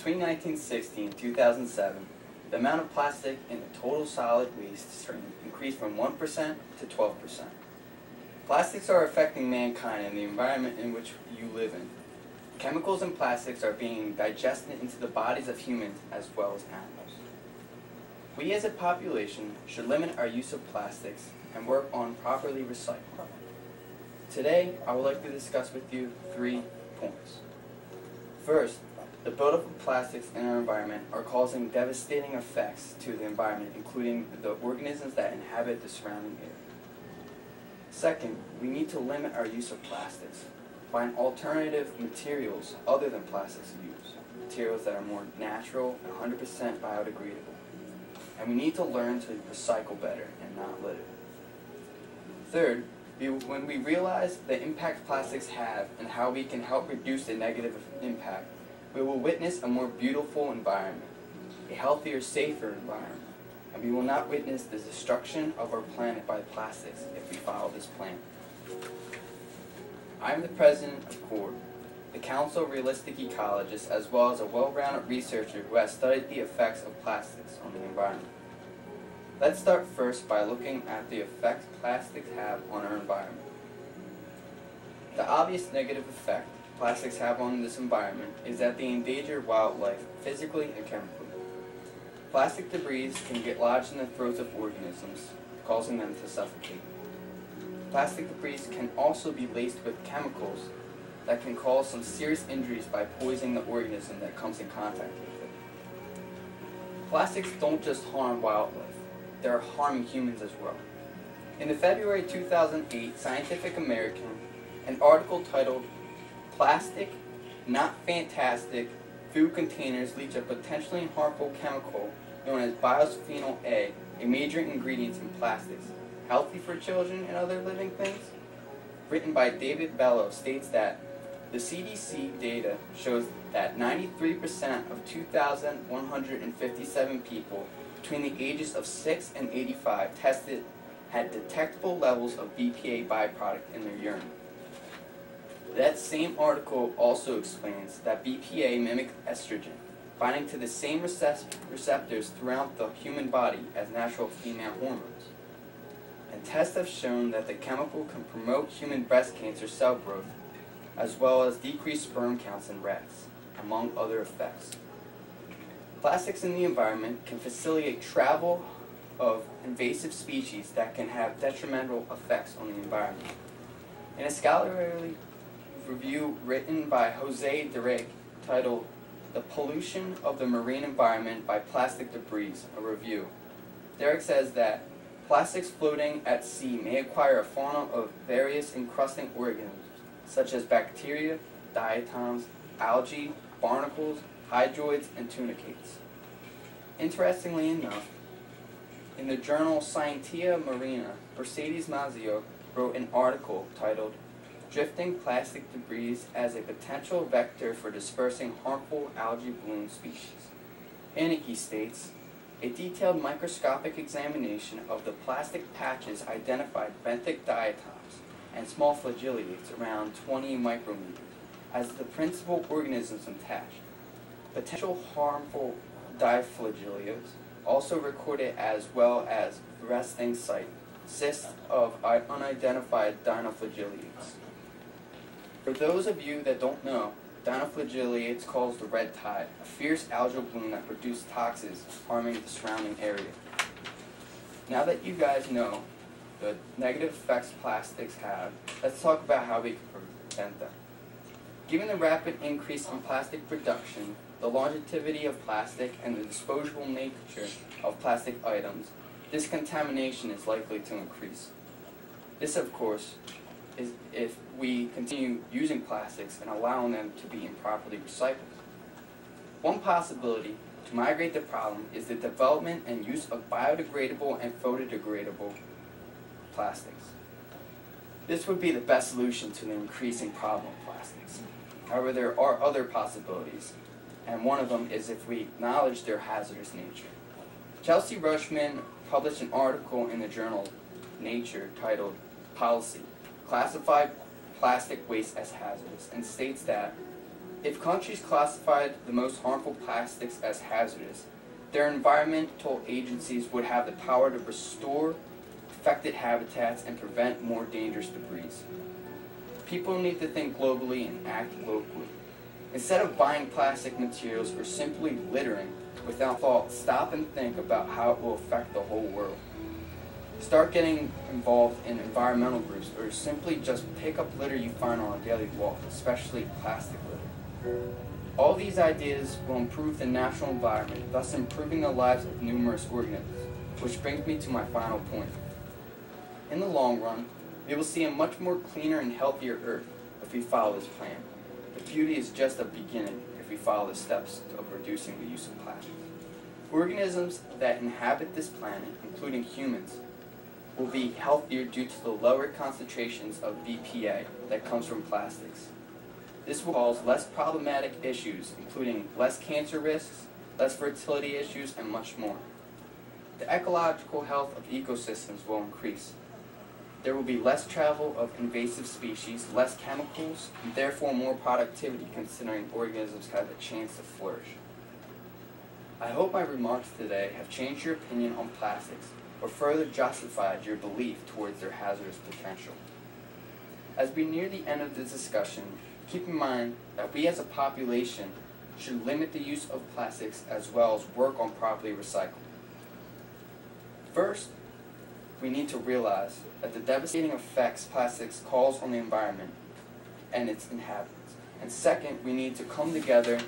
Between 1960 and 2007, the amount of plastic in the total solid waste stream increased from 1% to 12%. Plastics are affecting mankind and the environment in which you live in. Chemicals in plastics are being digested into the bodies of humans as well as animals. We as a population should limit our use of plastics and work on properly recycling them. Today, I would like to discuss with you 3 points. First, the buildup of plastics in our environment are causing devastating effects to the environment, including the organisms that inhabit the surrounding area. Second, we need to limit our use of plastics. Find alternative materials other than plastics to use, materials that are more natural and 100% biodegradable. And we need to learn to recycle better and not litter. Third, when we realize the impact plastics have and how we can help reduce the negative impact, we will witness a more beautiful environment, a healthier, safer environment, and we will not witness the destruction of our planet by plastics if we follow this plan. I am the president of CORE, the Council of Realistic Ecologists, as well as a well-rounded researcher who has studied the effects of plastics on the environment. Let's start first by looking at the effects plastics have on our environment. The obvious negative effect plastics have on this environment is that they endanger wildlife physically and chemically. Plastic debris can get lodged in the throats of organisms, causing them to suffocate. Plastic debris can also be laced with chemicals that can cause some serious injuries by poisoning the organism that comes in contact with it. Plastics don't just harm wildlife, they're harming humans as well. In the February 2008 Scientific American, an article titled "Plastic, Not Fantastic, Food Containers Leach a Potentially Harmful Chemical Known as Bisphenol A, a major ingredient in plastics, healthy for children and other living things?" written by David Bellow, states that the CDC data shows that 93% of 2,157 people between the ages of 6 and 85 tested had detectable levels of BPA byproduct in their urine. That same article also explains that BPA mimics estrogen, binding to the same receptors throughout the human body as natural female hormones. And tests have shown that the chemical can promote human breast cancer cell growth, as well as decrease sperm counts in rats, among other effects. Plastics in the environment can facilitate travel of invasive species that can have detrimental effects on the environment. In a scholarly review written by Jose Derek titled "The Pollution of the Marine Environment by Plastic Debris," a review, Derek says that plastics floating at sea may acquire a fauna of various encrusting organisms such as bacteria, diatoms, algae, barnacles, hydroids, and tunicates. Interestingly enough, in the journal Scientia Marina, Mercedes Mazzio wrote an article titled "Drifting Plastic Debris as a Potential Vector for Dispersing Harmful Algae Bloom Species." In it, he states, "A detailed microscopic examination of the plastic patches identified benthic diatoms and small flagellates around 20 micrometers as the principal organisms attached. Potential harmful diflagellates also recorded, as well as resting site cysts of unidentified dinoflagellates." For those of you that don't know, dinoflagellates cause the red tide, a fierce algal bloom that produces toxins harming the surrounding area. Now that you guys know the negative effects plastics have, let's talk about how we can prevent them. Given the rapid increase in plastic production, the longevity of plastic, and the disposable nature of plastic items, this contamination is likely to increase. This, of course, is if we continue using plastics and allowing them to be improperly recycled. One possibility to migrate the problem is the development and use of biodegradable and photodegradable plastics. This would be the best solution to the increasing problem of plastics. However, there are other possibilities, and one of them is if we acknowledge their hazardous nature. Chelsea Rushman published an article in the journal Nature titled "Policy: Classified Plastic Waste as Hazardous," and states that If countries classified the most harmful plastics as hazardous, their environmental agencies would have the power to restore affected habitats and prevent more dangerous debris. People need to think globally and act locally. Instead of buying plastic materials or simply littering without thought, stop and think about how it will affect the whole world. Start getting involved in environmental groups, or simply just pick up litter you find on a daily walk, especially plastic litter. All these ideas will improve the natural environment, thus improving the lives of numerous organisms, which brings me to my final point. In the long run, we will see a much more cleaner and healthier Earth if we follow this plan. The beauty is just a beginning if we follow the steps of reducing the use of plastic. Organisms that inhabit this planet, including humans, will be healthier due to the lower concentrations of BPA that comes from plastics. This will cause less problematic issues, including less cancer risks, less fertility issues, and much more. The ecological health of ecosystems will increase. There will be less travel of invasive species, less chemicals, and therefore more productivity, considering organisms have a chance to flourish. I hope my remarks today have changed your opinion on plastics or further justified your belief towards their hazardous potential. As we near the end of this discussion, keep in mind that we as a population should limit the use of plastics as well as work on properly recycling. First, we need to realize that the devastating effects plastics cause on the environment and its inhabitants. And second, we need to come together,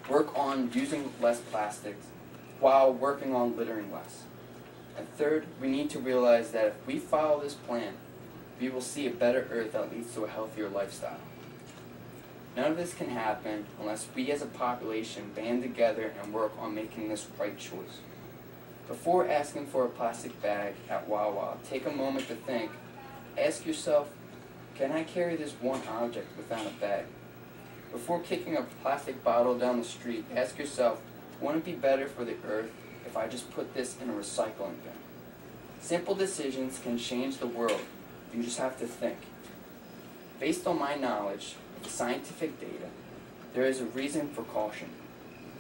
work on using less plastics while working on littering less. And third, we need to realize that if we follow this plan, we will see a better Earth that leads to a healthier lifestyle. None of this can happen unless we as a population band together and work on making this right choice. Before asking for a plastic bag at Wawa, take a moment to think. Ask yourself, can I carry this one object without a bag? Before kicking a plastic bottle down the street, ask yourself, wouldn't it be better for the Earth if I just put this in a recycling bin? Simple decisions can change the world. You just have to think. Based on my knowledge of the scientific data, there is a reason for caution.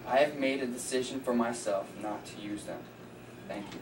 I have made a decision for myself not to use them. Thank you.